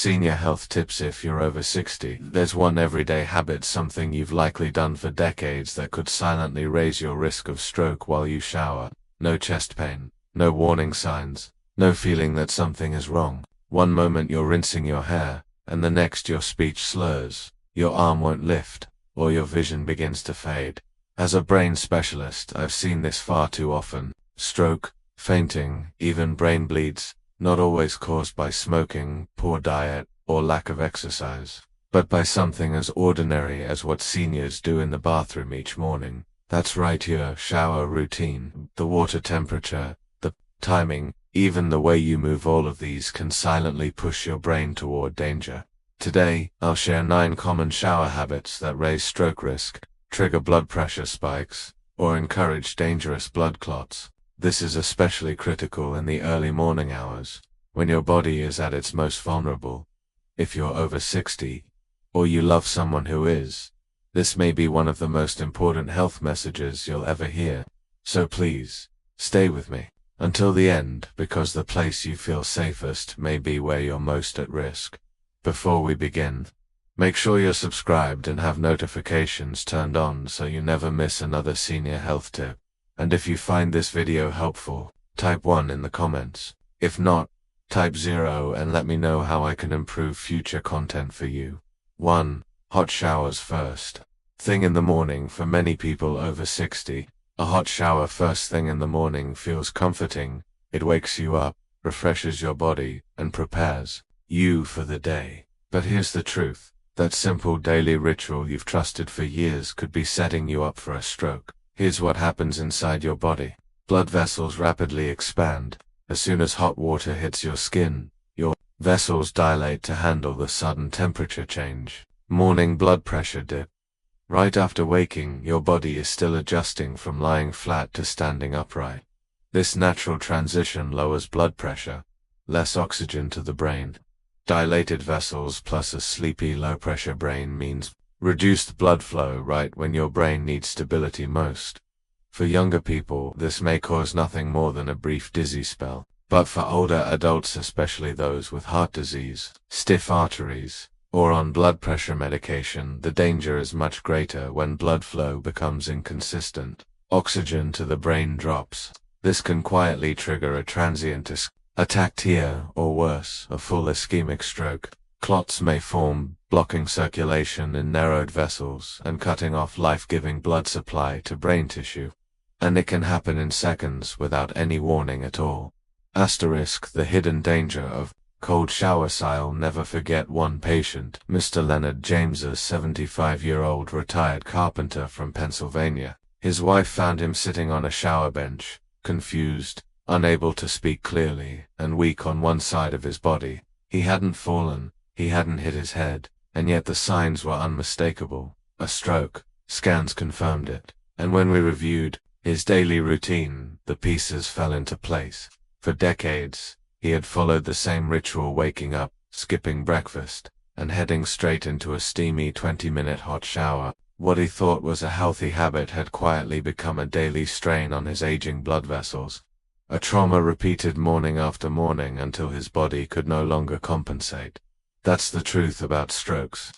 Senior health tips. If you're over 60, there's one everyday habit, something you've likely done for decades, that could silently raise your risk of stroke while you shower. No chest pain, no warning signs, no feeling that something is wrong. One moment you're rinsing your hair, and the next your speech slurs, your arm won't lift, or your vision begins to fade. As a brain specialist, I've seen this far too often. Stroke, fainting, even brain bleeds, not always caused by smoking, poor diet, or lack of exercise, but by something as ordinary as what seniors do in the bathroom each morning. That's right, your shower routine, the water temperature, the timing, even the way you move. All of these can silently push your brain toward danger. Today, I'll share 9 common shower habits that raise stroke risk, trigger blood pressure spikes, or encourage dangerous blood clots. This is especially critical in the early morning hours, when your body is at its most vulnerable. If you're over 60, or you love someone who is, this may be one of the most important health messages you'll ever hear. So please, stay with me until the end, because the place you feel safest may be where you're most at risk. Before we begin, make sure you're subscribed and have notifications turned on so you never miss another senior health tip. And if you find this video helpful, type 1 in the comments. If not, type 0 and let me know how I can improve future content for you. 1. Hot showers first thing in the morning. For many people over 60, a hot shower first thing in the morning feels comforting. It wakes you up, refreshes your body, and prepares you for the day. But here's the truth. That simple daily ritual you've trusted for years could be setting you up for a stroke. Here's what happens inside your body. Blood vessels rapidly expand. As soon as hot water hits your skin, your vessels dilate to handle the sudden temperature change. Morning blood pressure dip. Right after waking, your body is still adjusting from lying flat to standing upright. This natural transition lowers blood pressure, less oxygen to the brain. Dilated vessels plus a sleepy, low-pressure brain means reduced blood flow right when your brain needs stability most. For younger people, this may cause nothing more than a brief dizzy spell. But for older adults, especially those with heart disease, stiff arteries, or on blood pressure medication, the danger is much greater when blood flow becomes inconsistent. Oxygen to the brain drops. This can quietly trigger a transient ataxia, or worse, a full ischemic stroke. Clots may form, blocking circulation in narrowed vessels and cutting off life-giving blood supply to brain tissue. And it can happen in seconds without any warning at all. Asterisk, the hidden danger of cold shower style. Never forget one patient, Mr. Leonard James, a 75-year-old retired carpenter from Pennsylvania. His wife found him sitting on a shower bench, confused, unable to speak clearly, and weak on one side of his body. He hadn't fallen, he hadn't hit his head, and yet the signs were unmistakable. A stroke. Scans confirmed it. And when we reviewed his daily routine, the pieces fell into place. For decades, he had followed the same ritual, waking up, skipping breakfast, and heading straight into a steamy 20-minute hot shower. What he thought was a healthy habit had quietly become a daily strain on his aging blood vessels. A trauma repeated morning after morning until his body could no longer compensate. That's the truth about strokes.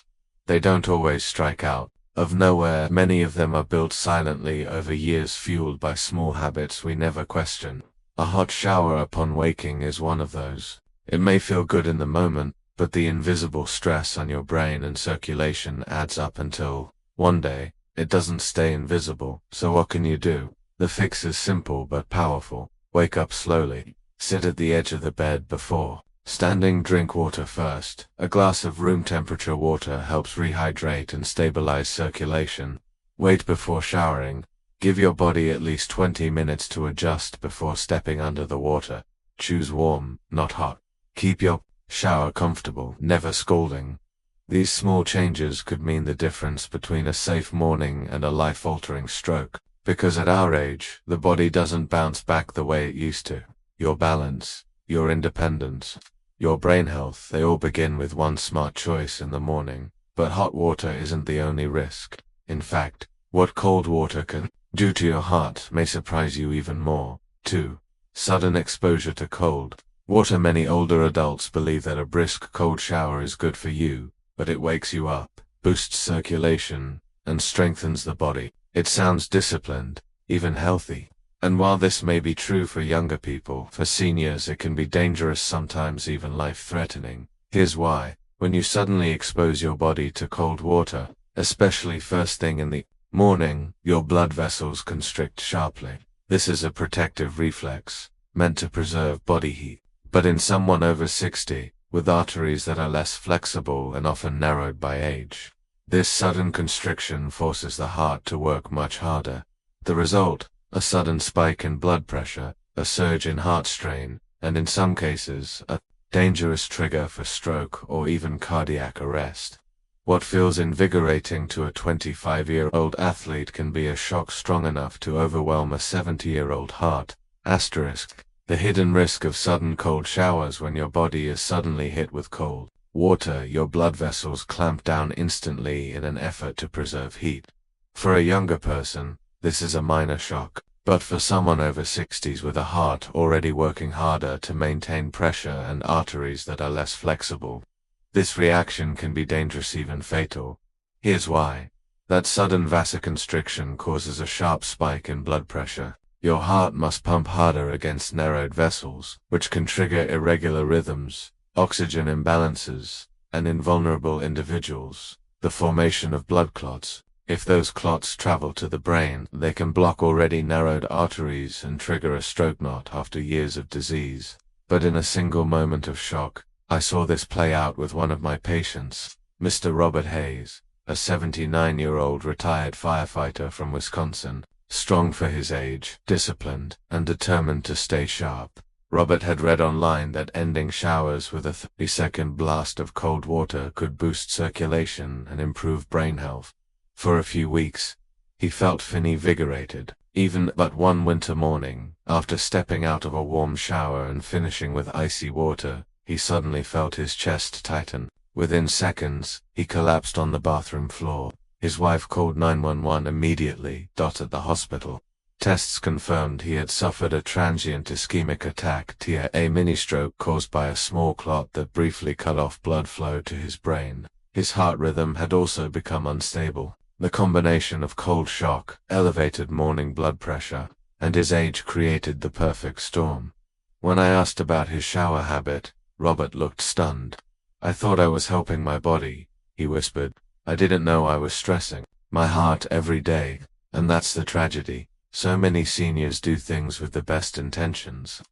They don't always strike out of nowhere. Many of them are built silently over years, fueled by small habits we never question. A hot shower upon waking is one of those. It may feel good in the moment, but the invisible stress on your brain and circulation adds up until, one day, it doesn't stay invisible. So what can you do? The fix is simple but powerful. Wake up slowly. Sit at the edge of the bed before standing. Drink water first. A glass of room temperature water helps rehydrate and stabilize circulation. Wait before showering. Give your body at least 20 minutes to adjust before stepping under the water. Choose warm, not hot. Keep your shower comfortable, never scalding. These small changes could mean the difference between a safe morning and a life-altering stroke. Because at our age, the body doesn't bounce back the way it used to. Your balance, your independence, your brain health, they all begin with one smart choice in the morning. But hot water isn't the only risk. In fact, what cold water can do to your heart may surprise you even more. 2. Sudden exposure to cold Water. Many older adults believe that a brisk cold shower is good for you, but it wakes you up, boosts circulation, and strengthens the body. It sounds disciplined, even healthy. And while this may be true for younger people, for seniors it can be dangerous, sometimes even life-threatening. Here's why. When you suddenly expose your body to cold water, especially first thing in the morning, your blood vessels constrict sharply. This is a protective reflex, meant to preserve body heat. But in someone over 60, with arteries that are less flexible and often narrowed by age, this sudden constriction forces the heart to work much harder. The result? A sudden spike in blood pressure, a surge in heart strain, and in some cases, a dangerous trigger for stroke or even cardiac arrest. What feels invigorating to a 25-year-old athlete can be a shock strong enough to overwhelm a 70-year-old heart. Asterisk. The hidden risk of sudden cold showers. When your body is suddenly hit with cold water, your blood vessels clamp down instantly in an effort to preserve heat. For a younger person, this is a minor shock, but for someone over 60s with a heart already working harder to maintain pressure and arteries that are less flexible, this reaction can be dangerous, even fatal. Here's why. That sudden vasoconstriction causes a sharp spike in blood pressure. Your heart must pump harder against narrowed vessels, which can trigger irregular rhythms, oxygen imbalances, and in vulnerable individuals, the formation of blood clots. If those clots travel to the brain, they can block already narrowed arteries and trigger a stroke, not after years of disease, but in a single moment of shock. I saw this play out with one of my patients, Mr. Robert Hayes, a 79-year-old retired firefighter from Wisconsin, strong for his age, disciplined, and determined to stay sharp. Robert had read online that ending showers with a 30-second blast of cold water could boost circulation and improve brain health. For a few weeks, he felt invigorated. Even but one winter morning, after stepping out of a warm shower and finishing with icy water, he suddenly felt his chest tighten. Within seconds, he collapsed on the bathroom floor. His wife called 911 immediately. At the hospital, tests confirmed he had suffered a transient ischemic attack, a mini-stroke caused by a small clot that briefly cut off blood flow to his brain. His heart rhythm had also become unstable. The combination of cold shock, elevated morning blood pressure, and his age created the perfect storm. When I asked about his shower habit, Robert looked stunned. "I thought I was helping my body," he whispered. "I didn't know I was stressing my heart every day." And that's the tragedy. So many seniors do things with the best intentions,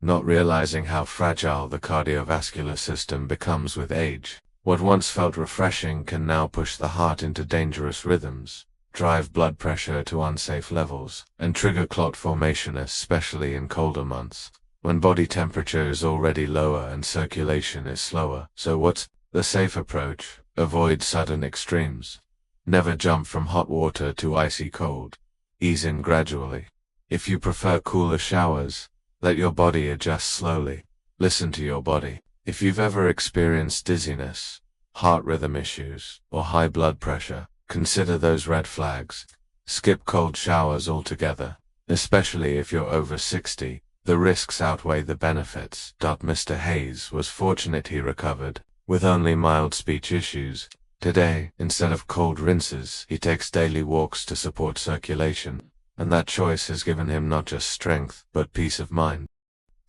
not realizing how fragile the cardiovascular system becomes with age. What once felt refreshing can now push the heart into dangerous rhythms, drive blood pressure to unsafe levels, and trigger clot formation, especially in colder months, when body temperature is already lower and circulation is slower. So what's the safe approach? Avoid sudden extremes. Never jump from hot water to icy cold. Ease in gradually. If you prefer cooler showers, let your body adjust slowly. Listen to your body. If you've ever experienced dizziness, heart rhythm issues, or high blood pressure, consider those red flags. Skip cold showers altogether, especially if you're over 60. The risks outweigh the benefits. Mr. Hayes was fortunate he recovered, with only mild speech issues. Today, instead of cold rinses, he takes daily walks to support circulation, and that choice has given him not just strength, but peace of mind.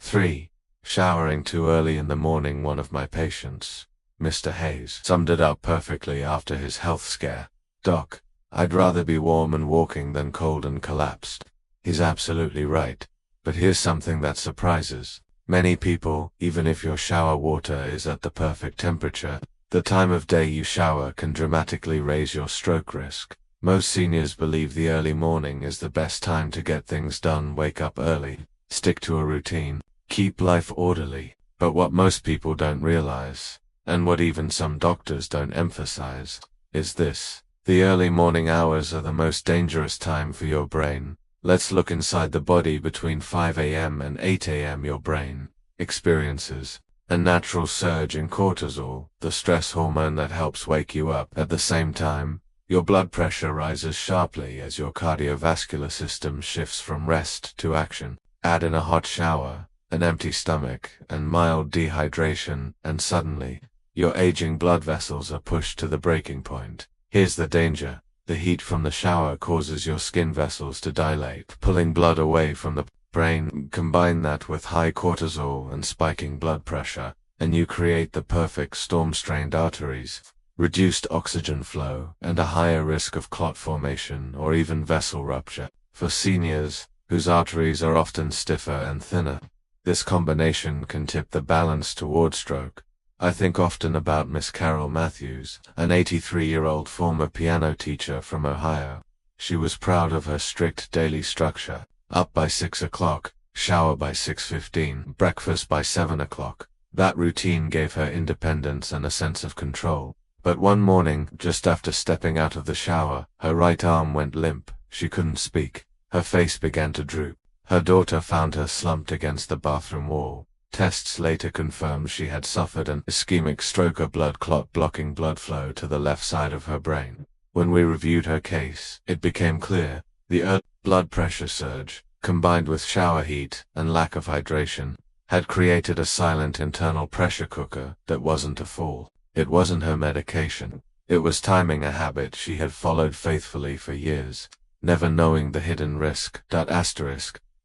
3. Showering too early in the morning. One of my patients, Mr. Hayes, summed it up perfectly after his health scare. "Doc, I'd rather be warm and walking than cold and collapsed." He's absolutely right. But here's something that surprises many people. Even if your shower water is at the perfect temperature, the time of day you shower can dramatically raise your stroke risk. Most seniors believe the early morning is the best time to get things done. Wake up early, stick to a routine, keep life orderly. But what most people don't realize, and what even some doctors don't emphasize, is this: the early morning hours are the most dangerous time for your brain. Let's look inside the body. Between 5 a.m. and 8 a.m. your brain experiences a natural surge in cortisol, the stress hormone that helps wake you up. At the same time, your blood pressure rises sharply as your cardiovascular system shifts from rest to action. Add in a hot shower, an empty stomach, and mild dehydration, and suddenly, your aging blood vessels are pushed to the breaking point. Here's the danger. The heat from the shower causes your skin vessels to dilate, pulling blood away from the brain. Combine that with high cortisol and spiking blood pressure, and you create the perfect storm: strained arteries, reduced oxygen flow, and a higher risk of clot formation or even vessel rupture. For seniors, whose arteries are often stiffer and thinner, this combination can tip the balance toward stroke. I think often about Miss Carol Matthews, an 83-year-old former piano teacher from Ohio. She was proud of her strict daily structure: up by 6 o'clock, shower by 6:15, breakfast by 7 o'clock. That routine gave her independence and a sense of control. But one morning, just after stepping out of the shower, her right arm went limp. She couldn't speak. Her face began to droop. Her daughter found her slumped against the bathroom wall. Tests later confirmed she had suffered an ischemic stroke, a blood clot blocking blood flow to the left side of her brain. When we reviewed her case, it became clear the blood pressure surge, combined with shower heat and lack of hydration, had created a silent internal pressure cooker that wasn't a fall. It wasn't her medication. It was timing, a habit she had followed faithfully for years, never knowing the hidden risk.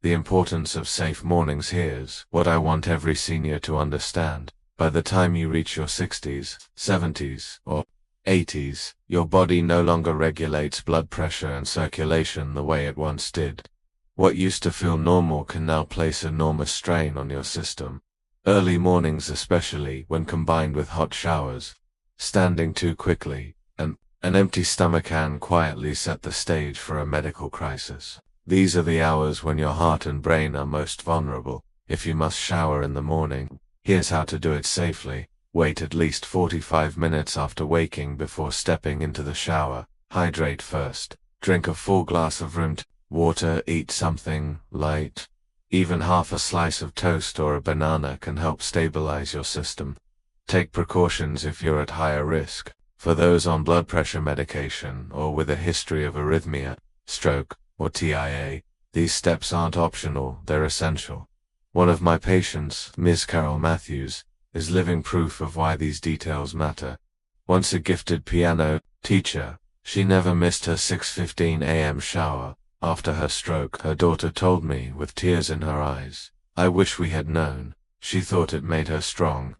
The importance of safe mornings. Here's what I want every senior to understand. By the time you reach your 60s, 70s, or 80s, your body no longer regulates blood pressure and circulation the way it once did. What used to feel normal can now place enormous strain on your system. Early mornings, especially when combined with hot showers, standing too quickly, and an empty stomach, can quietly set the stage for a medical crisis. These are the hours when your heart and brain are most vulnerable. If you must shower in the morning, here's how to do it safely. Wait at least 45 minutes after waking before stepping into the shower. Hydrate first. Drink a full glass of room water. Eat something light. Even half a slice of toast or a banana can help stabilize your system. Take precautions if you're at higher risk. For those on blood pressure medication or with a history of arrhythmia, stroke, or TIA, these steps aren't optional, they're essential. One of my patients, Ms. Carol Matthews, is living proof of why these details matter. Once a gifted piano teacher, she never missed her 6:15 a.m. shower. After her stroke, her daughter told me with tears in her eyes, "I wish we had known." She thought it made her strong.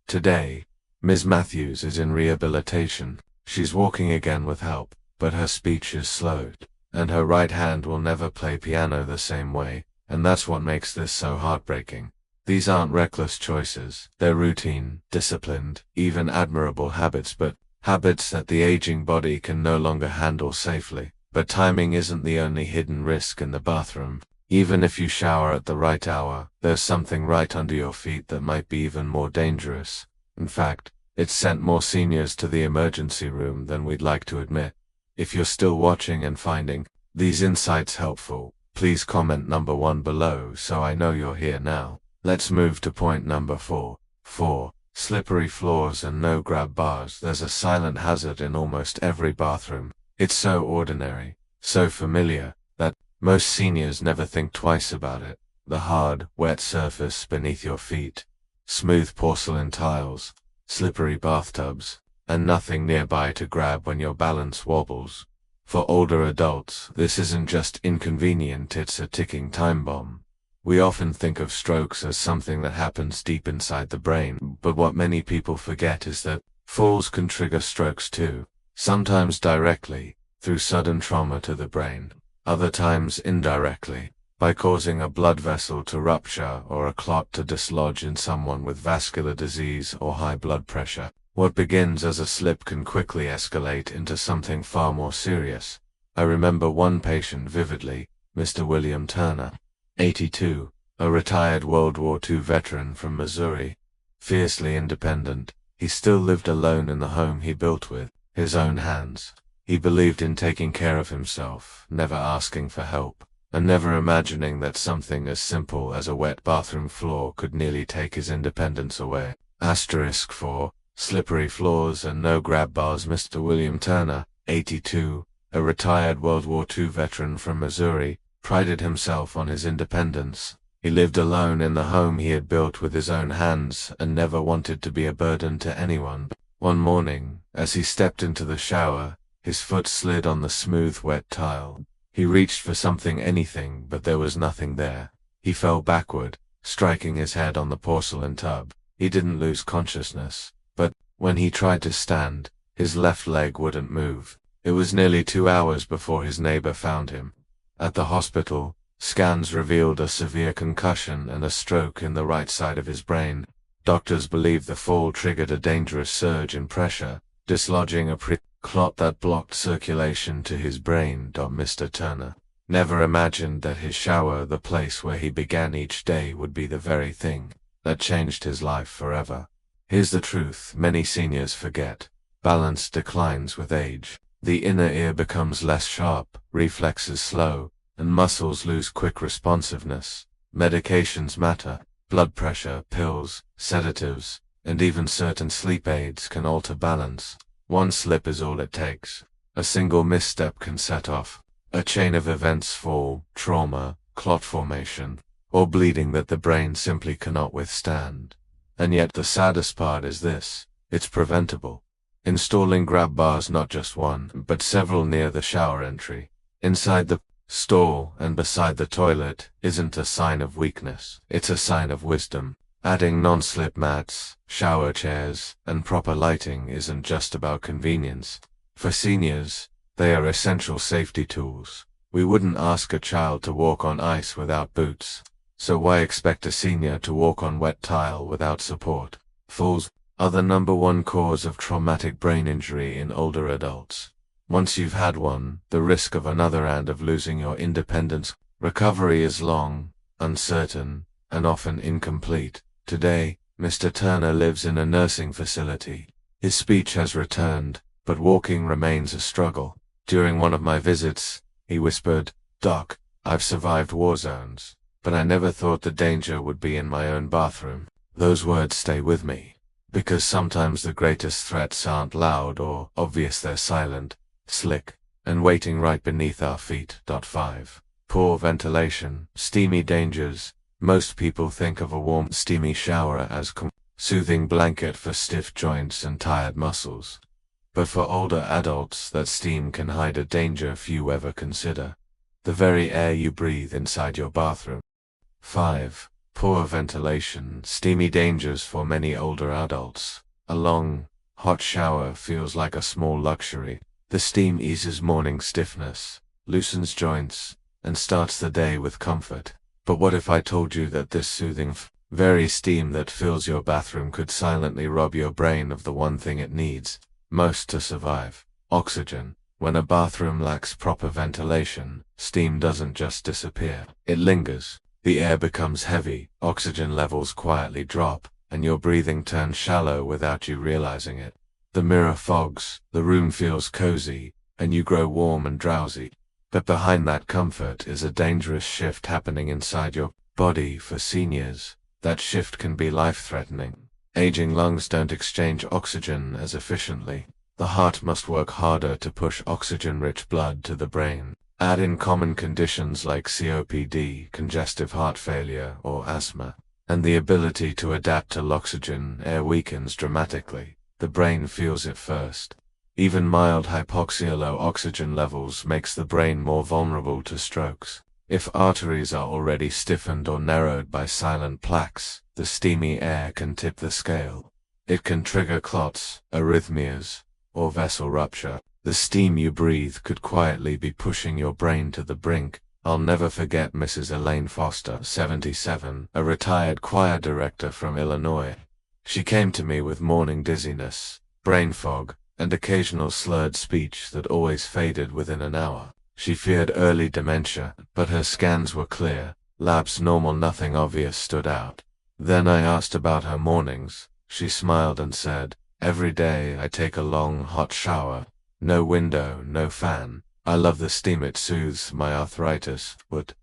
Today, Ms. Matthews is in rehabilitation. She's walking again with help, but her speech is slowed, and her right hand will never play piano the same way, and that's what makes this so heartbreaking. These aren't reckless choices, they're routine, disciplined, even admirable habits, but habits that the aging body can no longer handle safely. But timing isn't the only hidden risk in the bathroom. Even if you shower at the right hour, there's something right under your feet that might be even more dangerous. In fact, it's sent more seniors to the emergency room than we'd like to admit. If you're still watching and finding these insights helpful, please comment number 1 below so I know you're here now. Let's move to point number 4. 4. Slippery floors and no grab bars. There's a silent hazard in almost every bathroom. It's so ordinary, so familiar, that most seniors never think twice about it. The hard, wet surface beneath your feet, smooth porcelain tiles, slippery bathtubs, and nothing nearby to grab when your balance wobbles. For older adults, this isn't just inconvenient, it's a ticking time bomb. We often think of strokes as something that happens deep inside the brain, but what many people forget is that falls can trigger strokes too. Sometimes directly, through sudden trauma to the brain, other times indirectly, by causing a blood vessel to rupture or a clot to dislodge in someone with vascular disease or high blood pressure. What begins as a slip can quickly escalate into something far more serious. I remember one patient vividly, Mr. William Turner, 82, a retired World War II veteran from Missouri. Fiercely independent, he still lived alone in the home he built with his own hands. He believed in taking care of himself, never asking for help, and never imagining that something as simple as a wet bathroom floor could nearly take his independence away. *4. Slippery floors and no grab bars. Mr. William Turner, 82, a retired World War II veteran from Missouri, prided himself on his independence. He lived alone in the home he had built with his own hands and never wanted to be a burden to anyone. One morning, as he stepped into the shower, his foot slid on the smooth, wet tile. He reached for something, anything, but there was nothing there. He fell backward, striking his head on the porcelain tub. He didn't lose consciousness, but when he tried to stand, his left leg wouldn't move. It was nearly 2 hours before his neighbor found him. At the hospital, scans revealed a severe concussion and a stroke in the right side of his brain. Doctors believe the fall triggered a dangerous surge in pressure, dislodging a clot that blocked circulation to his brain. Mr. Turner never imagined that his shower, the place where he began each day, would be the very thing that changed his life forever. Here's the truth many seniors forget. Balance declines with age. The inner ear becomes less sharp, reflexes slow, and muscles lose quick responsiveness. Medications matter. Blood pressure, pills, sedatives, and even certain sleep aids can alter balance. One slip is all it takes. A single misstep can set off a chain of events: fall, trauma, clot formation, or bleeding that the brain simply cannot withstand. And yet the saddest part is this: it's preventable. Installing grab bars, not just one, but several near the shower entry, inside the stall and beside the toilet, isn't a sign of weakness. It's a sign of wisdom. Adding non-slip mats, shower chairs, and proper lighting isn't just about convenience. For seniors, they are essential safety tools. We wouldn't ask a child to walk on ice without boots, so why expect a senior to walk on wet tile without support? Falls are the #1 cause of traumatic brain injury in older adults. Once you've had one, the risk of another and of losing your independence. Recovery is long, uncertain, and often incomplete. Today, Mr. Turner lives in a nursing facility. His speech has returned, but walking remains a struggle. During one of my visits, he whispered, "Doc, I've survived war zones, but I never thought the danger would be in my own bathroom." Those words stay with me, because sometimes the greatest threats aren't loud or obvious, they're silent, slick, and waiting right beneath our feet. 5. Poor ventilation, steamy dangers. Most people think of a warm, steamy shower as a soothing blanket for stiff joints and tired muscles. But for older adults, that steam can hide a danger few ever consider: the very air you breathe inside your bathroom. 5. Poor ventilation, steamy dangers for many older adults. A long, hot shower feels like a small luxury. The steam eases morning stiffness, loosens joints, and starts the day with comfort. But what if I told you that this soothing, very steam that fills your bathroom could silently rob your brain of the one thing it needs most to survive: oxygen. When a bathroom lacks proper ventilation, steam doesn't just disappear, it lingers. The air becomes heavy, oxygen levels quietly drop, and your breathing turns shallow without you realizing it. The mirror fogs, the room feels cozy, and you grow warm and drowsy. But behind that comfort is a dangerous shift happening inside your body. For seniors, that shift can be life-threatening. Aging lungs don't exchange oxygen as efficiently. The heart must work harder to push oxygen-rich blood to the brain. Add in common conditions like COPD, congestive heart failure, or asthma, and the ability to adapt to oxygen air weakens dramatically. The brain feels it first. Even mild hypoxia, low oxygen levels, makes the brain more vulnerable to strokes. If arteries are already stiffened or narrowed by silent plaques, the steamy air can tip the scale. It can trigger clots, arrhythmias, or vessel rupture. The steam you breathe could quietly be pushing your brain to the brink. I'll never forget Mrs. Elaine Foster, 77, a retired choir director from Illinois. She came to me with morning dizziness, brain fog, and occasional slurred speech that always faded within an hour. She feared early dementia, but her scans were clear, labs normal, nothing obvious stood out. Then I asked about her mornings. She smiled and said, "Every day I take a long, hot shower. No window, no fan. I love the steam, it soothes my arthritis." What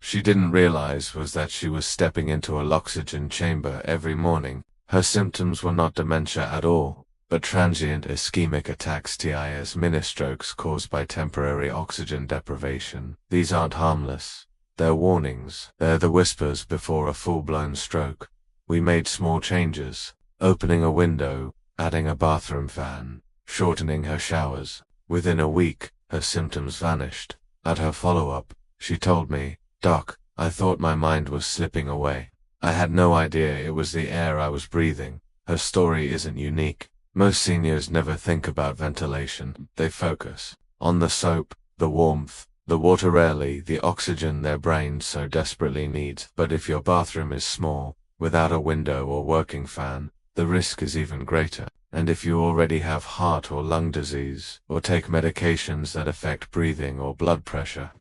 she didn't realize was that she was stepping into a oxygen chamber every morning. Her symptoms were not dementia at all, but transient ischemic attacks, TIS, mini strokes caused by temporary oxygen deprivation. These aren't harmless. They're warnings. They're the whispers before a full-blown stroke. We made small changes, opening a window, adding a bathroom fan, shortening her showers. Within a week, her symptoms vanished. At her follow-up, she told me, "Doc, I thought my mind was slipping away. I had no idea it was the air I was breathing." Her story isn't unique. Most seniors never think about ventilation. They focus on the soap, the warmth, the water, rarely the oxygen their brains so desperately needs. But if your bathroom is small, without a window or working fan, the risk is even greater. And if you already have heart or lung disease, or take medications that affect breathing or blood pressure,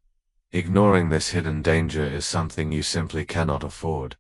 ignoring this hidden danger is something you simply cannot afford.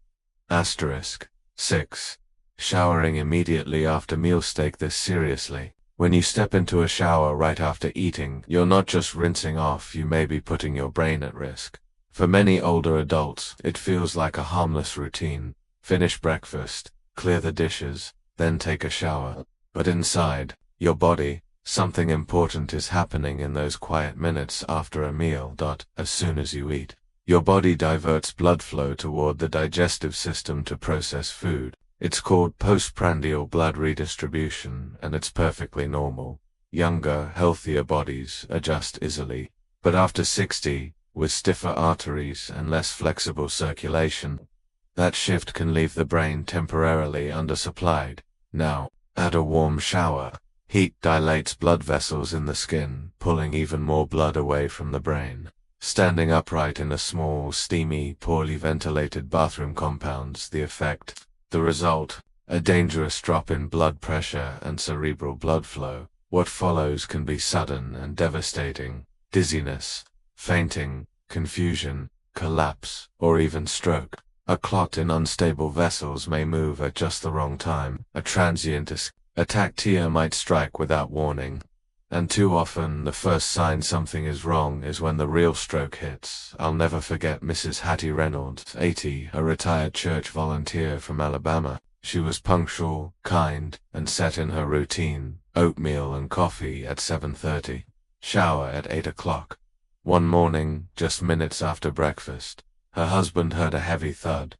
Asterisk 6. Showering immediately after meals. Take this seriously. When you step into a shower right after eating, you're not just rinsing off, you may be putting your brain at risk. For many older adults, it feels like a harmless routine. Finish breakfast, clear the dishes, then take a shower. But inside your body, something important is happening in those quiet minutes after a meal. As soon as you eat, your body diverts blood flow toward the digestive system to process food. It's called postprandial blood redistribution, and it's perfectly normal. Younger, healthier bodies adjust easily. But after 60, with stiffer arteries and less flexible circulation, that shift can leave the brain temporarily undersupplied. Now, add a warm shower. Heat dilates blood vessels in the skin, pulling even more blood away from the brain. Standing upright in a small, steamy, poorly ventilated bathroom compounds the effect. The result, a dangerous drop in blood pressure and cerebral blood flow. What follows can be sudden and devastating: dizziness, fainting, confusion, collapse, or even stroke. A clot in unstable vessels may move at just the wrong time. A transient ataxia might strike without warning. And too often, the first sign something is wrong is when the real stroke hits. I'll never forget Mrs. Hattie Reynolds, 80, a retired church volunteer from Alabama. She was punctual, kind, and set in her routine: oatmeal and coffee at 7:30, shower at 8 o'clock. One morning, just minutes after breakfast, her husband heard a heavy thud.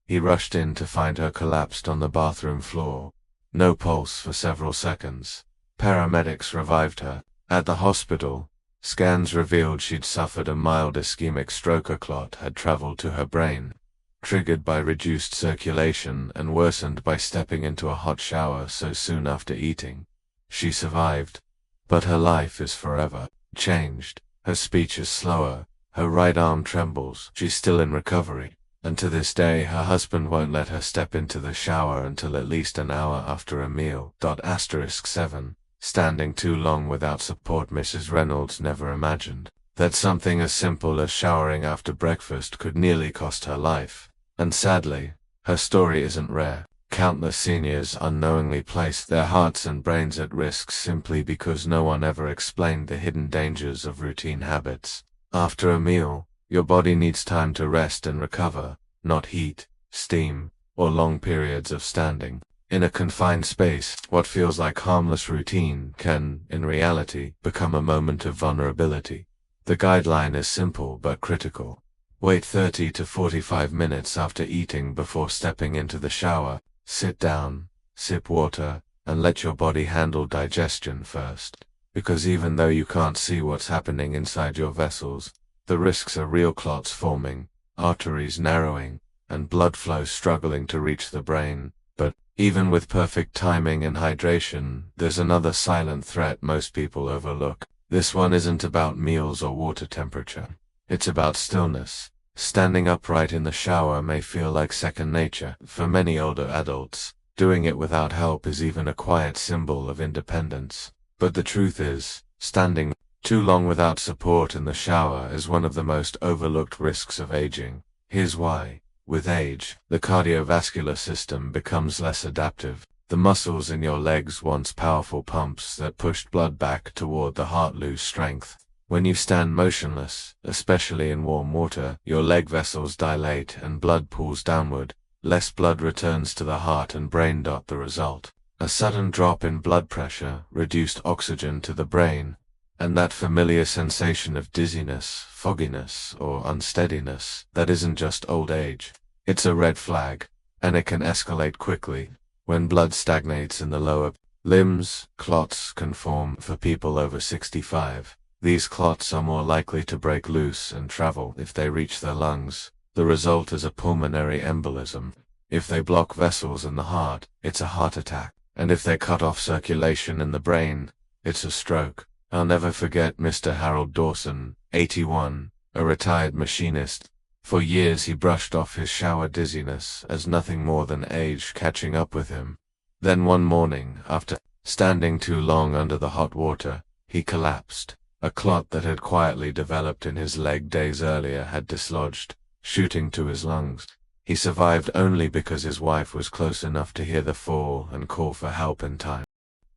He rushed in to find her collapsed on the bathroom floor. No pulse for several seconds. Paramedics revived her. At the hospital, scans revealed she'd suffered a mild ischemic stroke. A clot had traveled to her brain, triggered by reduced circulation and worsened by stepping into a hot shower so soon after eating. She survived, but her life is forever changed. Her speech is slower, her right arm trembles. She's still in recovery, and to this day her husband won't let her step into the shower until at least an hour after a meal. Asterisk 7. Standing too long without support. Mrs. Reynolds never imagined that something as simple as showering after breakfast could nearly cost her life. And sadly, her story isn't rare. Countless seniors unknowingly placed their hearts and brains at risk simply because no one ever explained the hidden dangers of routine habits. After a meal, your body needs time to rest and recover, not heat, steam, or long periods of standing. In a confined space, what feels like harmless routine can, in reality, become a moment of vulnerability. The guideline is simple but critical. Wait 30 to 45 minutes after eating before stepping into the shower. Sit down, sip water, and let your body handle digestion first. Because even though you can't see what's happening inside your vessels, the risks are real: clots forming, arteries narrowing, and blood flow struggling to reach the brain. But even with perfect timing and hydration, there's another silent threat most people overlook. This one isn't about meals or water temperature. It's about stillness. Standing upright in the shower may feel like second nature. For many older adults, doing it without help is even a quiet symbol of independence. But the truth is, standing too long without support in the shower is one of the most overlooked risks of aging. Here's why. With age, the cardiovascular system becomes less adaptive. The muscles in your legs, once powerful pumps that pushed blood back toward the heart, lose strength. When you stand motionless, especially in warm water, your leg vessels dilate and blood pools downward. Less blood returns to the heart and brain. The result: a sudden drop in blood pressure, reduced oxygen to the brain, And that familiar sensation of dizziness, fogginess, or unsteadiness, that isn't just old age. It's a red flag, and it can escalate quickly. When blood stagnates in the lower limbs, clots can form for people over 65. These clots are more likely to break loose and travel if they reach their lungs. The result is a pulmonary embolism. If they block vessels in the heart, it's a heart attack. And if they cut off circulation in the brain, it's a stroke. I'll never forget Mr. Harold Dawson, 81, a retired machinist. For years he brushed off his shower dizziness as nothing more than age catching up with him. Then one morning, after standing too long under the hot water, he collapsed. A clot that had quietly developed in his leg days earlier had dislodged, shooting to his lungs. He survived only because his wife was close enough to hear the fall and call for help in time.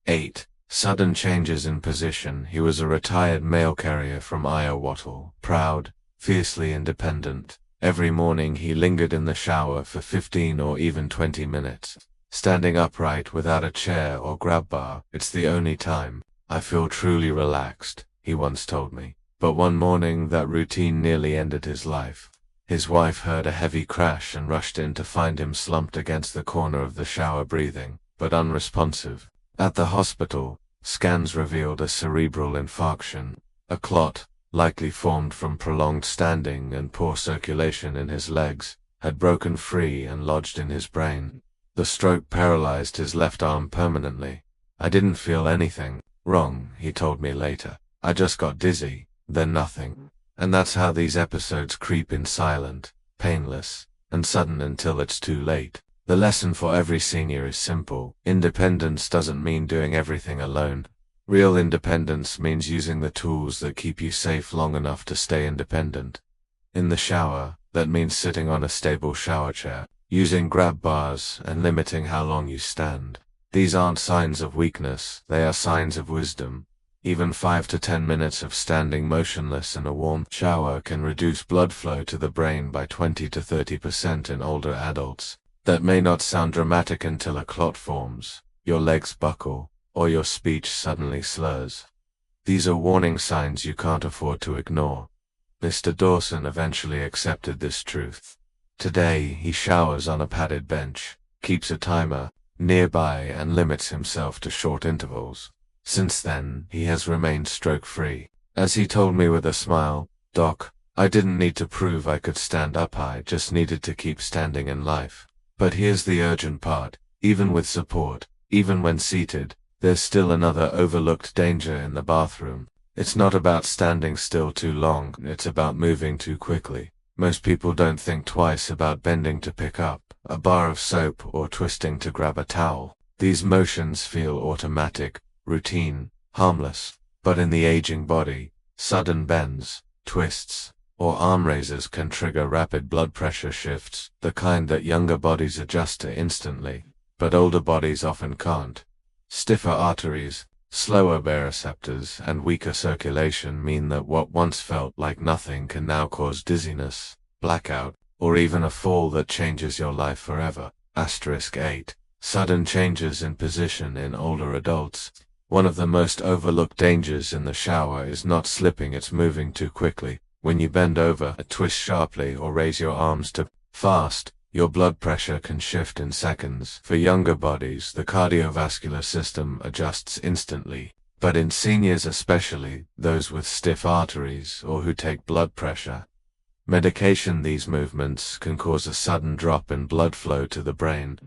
8. Sudden changes in position. He was a retired mail carrier from Iowa, proud, fiercely independent. Every morning he lingered in the shower for 15 or even 20 minutes, standing upright without a chair or grab bar. It's the only time I feel truly relaxed, he once told me. But one morning that routine nearly ended his life. His wife heard a heavy crash and rushed in to find him slumped against the corner of the shower, breathing, but unresponsive. At the hospital, scans revealed a cerebral infarction. A clot, likely formed from prolonged standing and poor circulation in his legs, had broken free and lodged in his brain. The stroke paralyzed his left arm permanently. I didn't feel anything wrong, he told me later. I just got dizzy, then nothing. And that's how these episodes creep in, silent, painless, and sudden until it's too late. The lesson for every senior is simple. Independence doesn't mean doing everything alone. Real independence means using the tools that keep you safe long enough to stay independent. In the shower, that means sitting on a stable shower chair, using grab bars, and limiting how long you stand. These aren't signs of weakness, they are signs of wisdom. Even 5 to 10 minutes of standing motionless in a warm shower can reduce blood flow to the brain by 20 to 30% in older adults. That may not sound dramatic until a clot forms, your legs buckle, or your speech suddenly slurs. These are warning signs you can't afford to ignore. Mr. Dawson eventually accepted this truth. Today, he showers on a padded bench, keeps a timer nearby, and limits himself to short intervals. Since then, he has remained stroke-free. As he told me with a smile, "Doc, I didn't need to prove I could stand up, I just needed to keep standing in life." But here's the urgent part. Even with support, even when seated, there's still another overlooked danger in the bathroom. It's not about standing still too long, it's about moving too quickly. Most people don't think twice about bending to pick up a bar of soap or twisting to grab a towel. These motions feel automatic, routine, harmless. But in the aging body, sudden bends, twists, or arm raises can trigger rapid blood pressure shifts, the kind that younger bodies adjust to instantly, but older bodies often can't. Stiffer arteries, slower baroreceptors, and weaker circulation mean that what once felt like nothing can now cause dizziness, blackout, or even a fall that changes your life forever. *8. Sudden changes in position in older adults. One of the most overlooked dangers in the shower is not slipping, it's moving too quickly. When you bend over, twist sharply, or raise your arms too fast, your blood pressure can shift in seconds. For younger bodies, the cardiovascular system adjusts instantly. But in seniors, especially those with stiff arteries or who take blood pressure medication, these movements can cause a sudden drop in blood flow to the brain,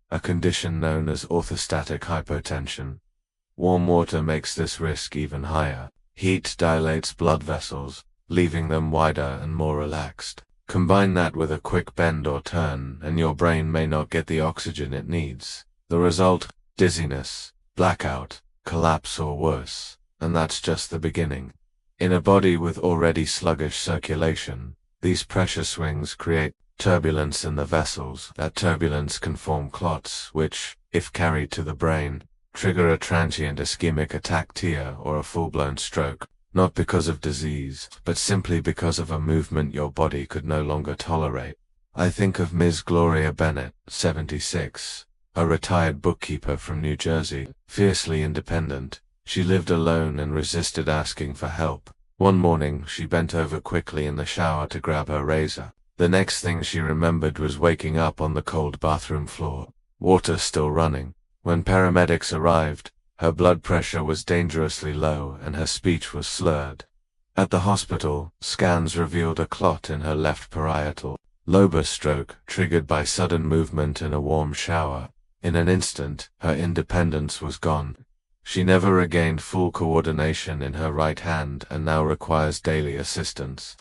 a condition known as orthostatic hypotension. Warm water makes this risk even higher. Heat dilates blood vessels, leaving them wider and more relaxed. Combine that with a quick bend or turn, and your brain may not get the oxygen it needs. The result? Dizziness, blackout, collapse, or worse. And that's just the beginning. In a body with already sluggish circulation, these pressure swings create turbulence in the vessels. That turbulence can form clots, which, if carried to the brain, trigger a transient ischemic ataxia or a full-blown stroke. Not because of disease, but simply because of a movement your body could no longer tolerate. I think of Ms. Gloria Bennett, 76, a retired bookkeeper from New Jersey, fiercely independent. She lived alone and resisted asking for help. One morning, she bent over quickly in the shower to grab her razor. The next thing she remembered was waking up on the cold bathroom floor, water still running. When paramedics arrived, her blood pressure was dangerously low and her speech was slurred. At the hospital, scans revealed a clot in her left parietal lobar stroke, triggered by sudden movement in a warm shower. In an instant, her independence was gone. She never regained full coordination in her right hand and now requires daily assistance.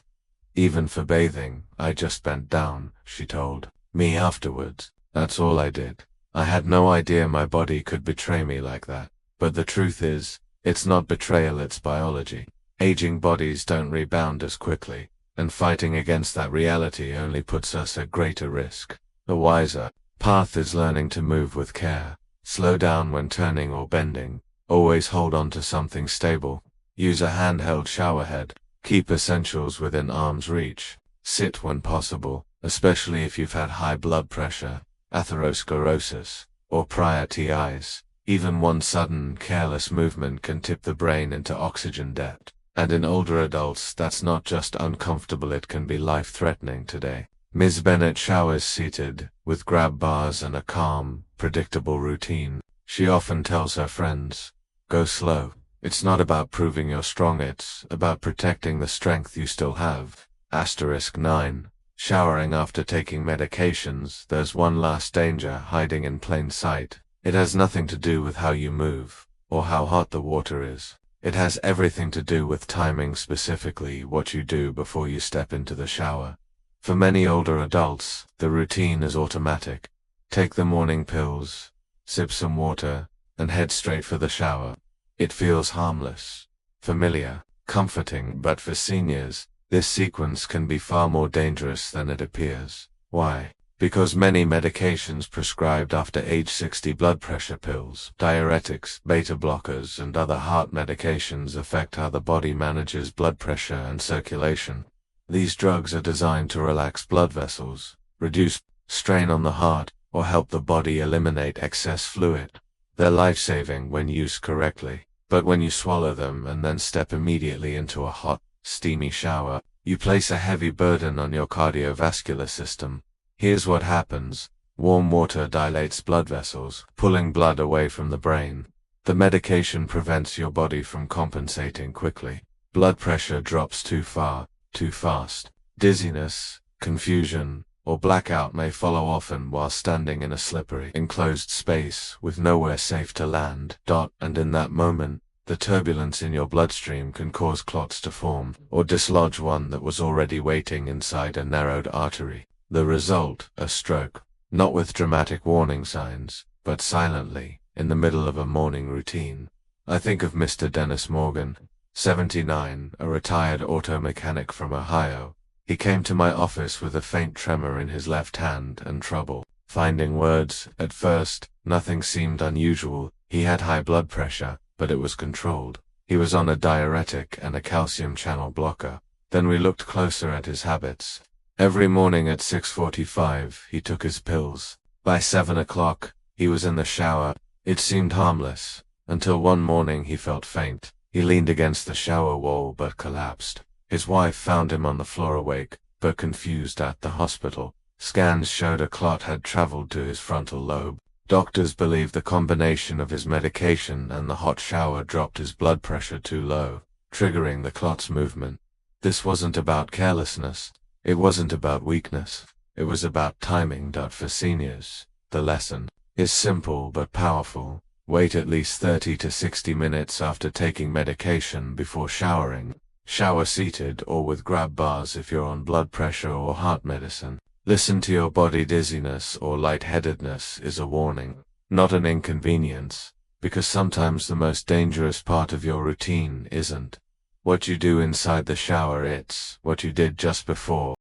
Even for bathing, I just bent down, she told me afterwards. That's all I did. I had no idea my body could betray me like that. But the truth is, it's not betrayal, it's biology. Aging bodies don't rebound as quickly, and fighting against that reality only puts us at greater risk. The wiser path is learning to move with care. Slow down when turning or bending. Always hold on to something stable. Use a handheld shower head. Keep essentials within arm's reach. Sit when possible, especially if you've had high blood pressure, atherosclerosis, or prior TIs. Even one sudden, careless movement can tip the brain into oxygen debt. And in older adults, that's not just uncomfortable, it can be life-threatening today. Ms. Bennett showers seated, with grab bars and a calm, predictable routine. She often tells her friends, "Go slow. It's not about proving you're strong, it's about protecting the strength you still have." *9. Showering after taking medications. There's one last danger hiding in plain sight. It has nothing to do with how you move, or how hot the water is. It has everything to do with timing, specifically what you do before you step into the shower. For many older adults, the routine is automatic. Take the morning pills, sip some water, and head straight for the shower. It feels harmless, familiar, comforting, but for seniors, this sequence can be far more dangerous than it appears. Why? Because many medications prescribed after age 60, blood pressure pills, diuretics, beta blockers, and other heart medications affect how the body manages blood pressure and circulation. These drugs are designed to relax blood vessels, reduce strain on the heart, or help the body eliminate excess fluid. They're life-saving when used correctly, but when you swallow them and then step immediately into a hot, steamy shower, you place a heavy burden on your cardiovascular system. Here's what happens. Warm water dilates blood vessels, pulling blood away from the brain. The medication prevents your body from compensating quickly. Blood pressure drops too far, too fast. Dizziness, confusion, or blackout may follow, often while standing in a slippery, enclosed space with nowhere safe to land. And in that moment, the turbulence in your bloodstream can cause clots to form, or dislodge one that was already waiting inside a narrowed artery. The result, a stroke. Not with dramatic warning signs, but silently, in the middle of a morning routine. I think of Mr. Dennis Morgan, 79, a retired auto mechanic from Ohio. He came to my office with a faint tremor in his left hand and trouble finding words. At first, nothing seemed unusual. He had high blood pressure, but it was controlled. He was on a diuretic and a calcium channel blocker. Then we looked closer at his habits. Every morning at 6:45, he took his pills. By 7 o'clock, he was in the shower. It seemed harmless, until one morning he felt faint. He leaned against the shower wall but collapsed. His wife found him on the floor, awake, but confused, at the hospital. Scans showed a clot had traveled to his frontal lobe. Doctors believe the combination of his medication and the hot shower dropped his blood pressure too low, triggering the clot's movement. This wasn't about carelessness. It wasn't about weakness. It was about timing. For seniors, the lesson is simple but powerful. Wait at least 30 to 60 minutes after taking medication before showering. Shower seated or with grab bars if you're on blood pressure or heart medicine. Listen to your body. Dizziness or lightheadedness is a warning, not an inconvenience, because sometimes the most dangerous part of your routine isn't what you do inside the shower, it's what you did just before.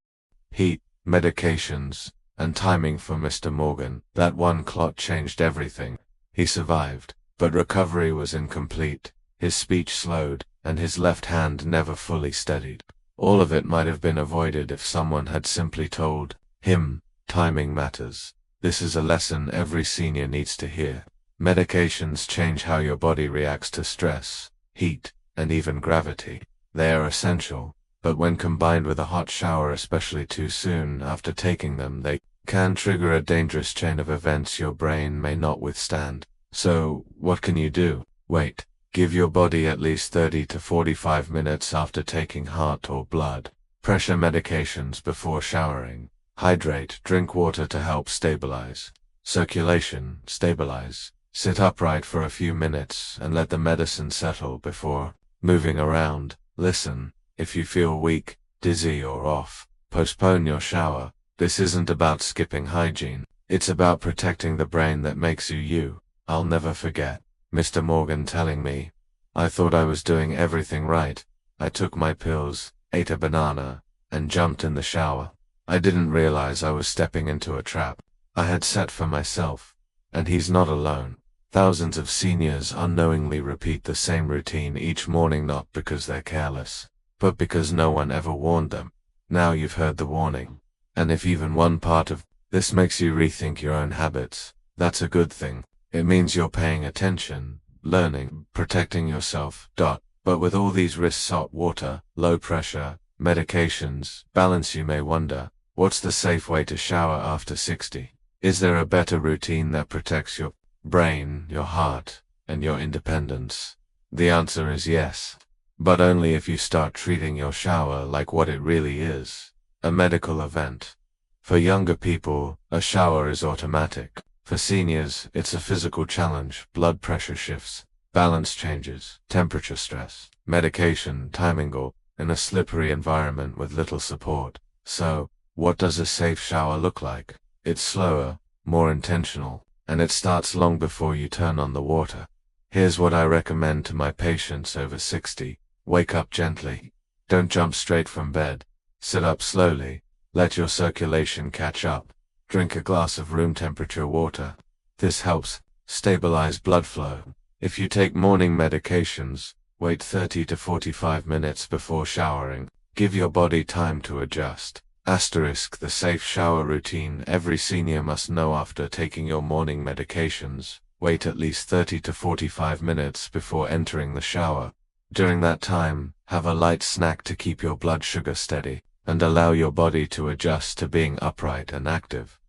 Heat, medications, and timing. For Mr. Morgan, that one clot changed everything. He survived, but recovery was incomplete. His speech slowed, and his left hand never fully steadied. All of it might have been avoided if someone had simply told him, timing matters. This is a lesson every senior needs to hear. Medications change how your body reacts to stress, heat, and even gravity. They are essential, but when combined with a hot shower, especially too soon after taking them, they can trigger a dangerous chain of events your brain may not withstand. So, what can you do? Wait. Give your body at least 30 to 45 minutes after taking heart or blood pressure medications before showering. Hydrate, drink water to help stabilize circulation, stabilize. Sit upright for a few minutes and let the medicine settle before moving around. Listen, if you feel weak, dizzy or off, postpone your shower. This isn't about skipping hygiene. It's about protecting the brain that makes you you. I'll never forget Mr. Morgan telling me, I thought I was doing everything right. I took my pills, ate a banana, and jumped in the shower. I didn't realize I was stepping into a trap I had set for myself. And he's not alone. Thousands of seniors unknowingly repeat the same routine each morning, not because they're careless, but because no one ever warned them. Now you've heard the warning. And if even one part of this makes you rethink your own habits, that's a good thing. It means you're paying attention, learning, protecting yourself. But with all these risks, hot water, low pressure, medications, balance, you may wonder, what's the safe way to shower after 60? Is there a better routine that protects your brain, your heart, and your independence? The answer is yes. But only if you start treating your shower like what it really is, a medical event. For younger people, a shower is automatic. For seniors, it's a physical challenge, blood pressure shifts, balance changes, temperature stress, medication, timing, or in a slippery environment with little support. So, what does a safe shower look like? It's slower, more intentional, and it starts long before you turn on the water. Here's what I recommend to my patients over 60. Wake up gently. Don't jump straight from bed. Sit up slowly. Let your circulation catch up. Drink a glass of room temperature water. This helps stabilize blood flow. If you take morning medications, wait 30 to 45 minutes before showering. Give your body time to adjust. The safe shower routine every senior must know after taking your morning medications. Wait at least 30 to 45 minutes before entering the shower. During that time, have a light snack to keep your blood sugar steady, and allow your body to adjust to being upright and active.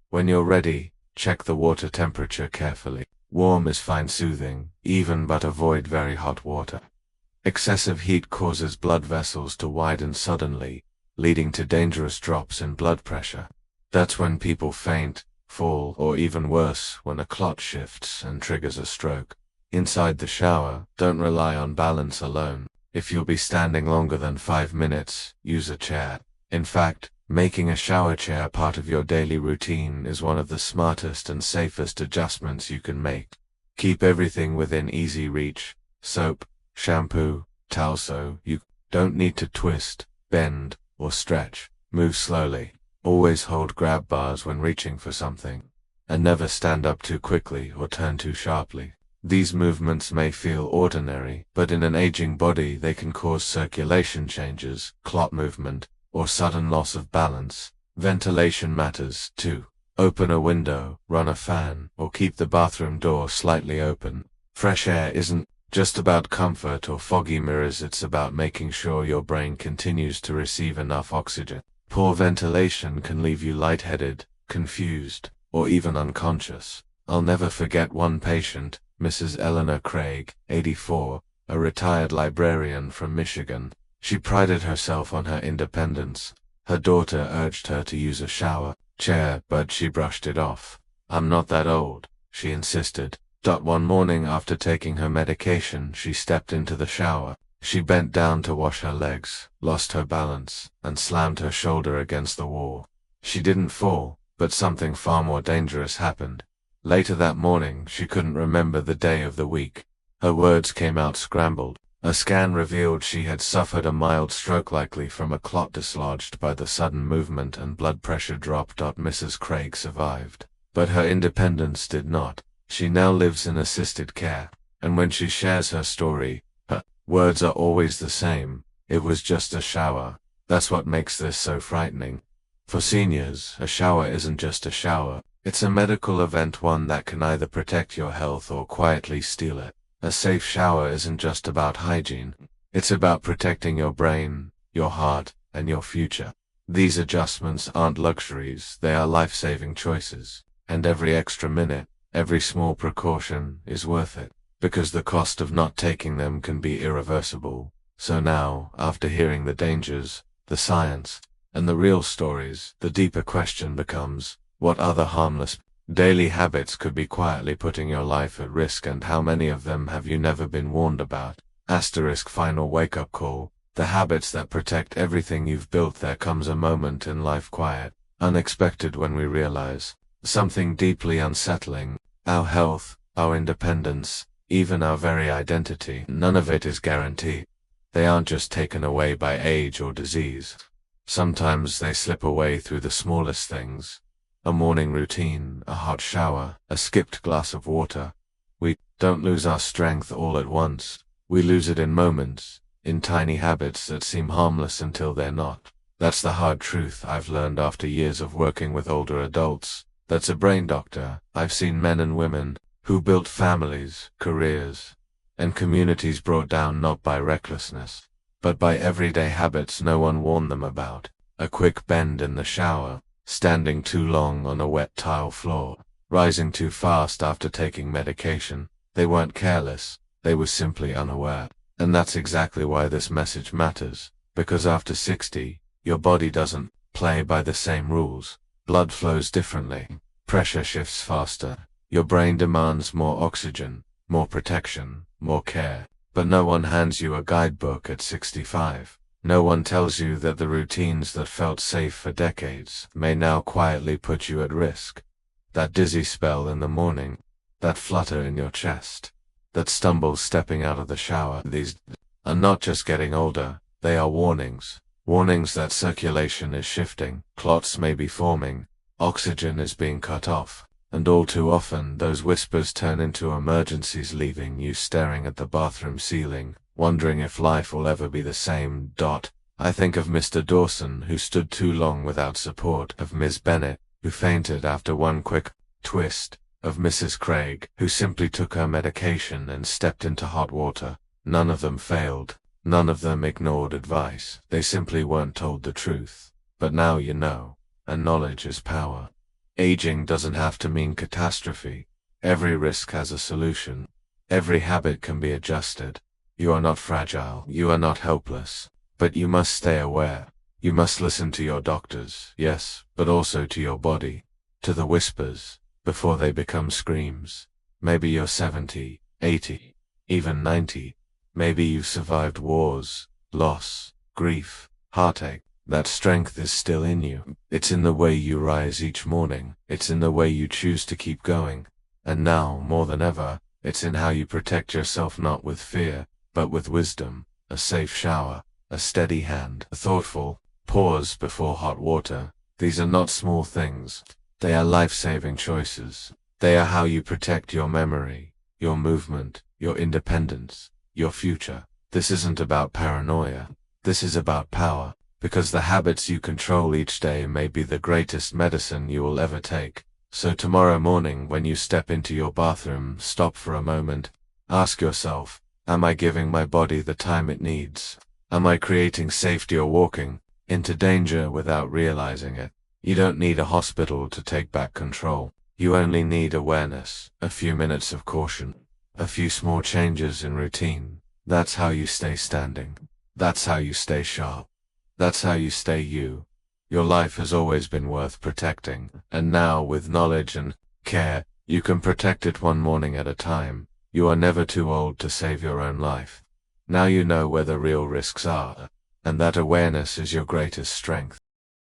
When you're ready, check the water temperature carefully. Warm is fine, soothing, even, but avoid very hot water. Excessive heat causes blood vessels to widen suddenly, leading to dangerous drops in blood pressure. That's when people faint, fall, or even worse, when a clot shifts and triggers a stroke. Inside the shower, don't rely on balance alone. If you'll be standing longer than 5 minutes, use a chair. In fact, making a shower chair part of your daily routine is one of the smartest and safest adjustments you can make. Keep everything within easy reach. Soap, shampoo, towel, so you don't need to twist, bend, or stretch. Move slowly. Always hold grab bars when reaching for something. And never stand up too quickly or turn too sharply. These movements may feel ordinary, but in an aging body they can cause circulation changes, clot movement, or sudden loss of balance. Ventilation matters, too. Open a window, run a fan, or keep the bathroom door slightly open. Fresh air isn't just about comfort or foggy mirrors, it's about making sure your brain continues to receive enough oxygen. Poor ventilation can leave you lightheaded, confused, or even unconscious. I'll never forget one patient, Mrs. Eleanor Craig, 84, a retired librarian from Michigan. She prided herself on her independence. Her daughter urged her to use a shower chair, but she brushed it off. "I'm not that old," she insisted. One morning after taking her medication, she stepped into the shower. She bent down to wash her legs, lost her balance, and slammed her shoulder against the wall. She didn't fall, but something far more dangerous happened. Later that morning, she couldn't remember the day of the week. Her words came out scrambled. A scan revealed she had suffered a mild stroke, likely from a clot dislodged by the sudden movement, and blood pressure dropped. Mrs. Craig survived, but her independence did not. She now lives in assisted care, and when she shares her story, her words are always the same. It was just a shower. That's what makes this so frightening. For seniors, a shower isn't just a shower. It's a medical event, one that can either protect your health or quietly steal it. A safe shower isn't just about hygiene. It's about protecting your brain, your heart, and your future. These adjustments aren't luxuries, they are life-saving choices. And every extra minute, every small precaution is worth it, because the cost of not taking them can be irreversible. So now, after hearing the dangers, the science, and the real stories, the deeper question becomes, what other harmless daily habits could be quietly putting your life at risk, and how many of them have you never been warned about? Final wake-up call. The habits that protect everything you've built. There comes a moment in life, quiet, unexpected, when we realize something deeply unsettling. Our health, our independence, even our very identity, none of it is guaranteed. They aren't just taken away by age or disease. Sometimes they slip away through the smallest things. A morning routine, a hot shower, a skipped glass of water. We don't lose our strength all at once. We lose it in moments, in tiny habits that seem harmless until they're not. That's the hard truth I've learned after years of working with older adults. That's a brain doctor. I've seen men and women who built families, careers, and communities brought down not by recklessness, but by everyday habits no one warned them about. A quick bend in the shower, standing too long on a wet tile floor, rising too fast after taking medication. They weren't careless, they were simply unaware. And that's exactly why this message matters, because after 60, your body doesn't play by the same rules. Blood flows differently, pressure shifts faster, your brain demands more oxygen, more protection, more care. But no one hands you a guidebook at 65. No one tells you that the routines that felt safe for decades may now quietly put you at risk. That dizzy spell in the morning, that flutter in your chest, that stumble stepping out of the shower, these are not just getting older, they are warnings. Warnings that circulation is shifting, clots may be forming, oxygen is being cut off, and all too often those whispers turn into emergencies, leaving you staring at the bathroom ceiling, wondering if life will ever be the same. I think of Mr. Dawson, who stood too long without support, of Ms. Bennett, who fainted after one quick twist, of Mrs. Craig, who simply took her medication and stepped into hot water. None of them failed. None of them ignored advice. They simply weren't told the truth. But now you know, and knowledge is power. Aging doesn't have to mean catastrophe. Every risk has a solution. Every habit can be adjusted. You are not fragile. You are not helpless. But you must stay aware. You must listen to your doctors, yes, but also to your body, to the whispers, before they become screams. Maybe you're 70, 80, even 90. Maybe you've survived wars, loss, grief, heartache. That strength is still in you. It's in the way you rise each morning. It's in the way you choose to keep going. And now, more than ever, it's in how you protect yourself, not with fear, but with wisdom. A safe shower, a steady hand, a thoughtful pause before hot water. These are not small things. They are life-saving choices. They are how you protect your memory, your movement, your independence, your future. This isn't about paranoia. This is about power, because the habits you control each day may be the greatest medicine you will ever take. So tomorrow morning, when you step into your bathroom, stop for a moment. Ask yourself, am I giving my body the time it needs? Am I creating safety or walking into danger without realizing it? You don't need a hospital to take back control. You only need awareness, a few minutes of caution, a few small changes in routine. That's how you stay standing. That's how you stay sharp. That's how you stay you. Your life has always been worth protecting, and now, with knowledge and care, you can protect it one morning at a time. You are never too old to save your own life. Now you know where the real risks are, and that awareness is your greatest strength.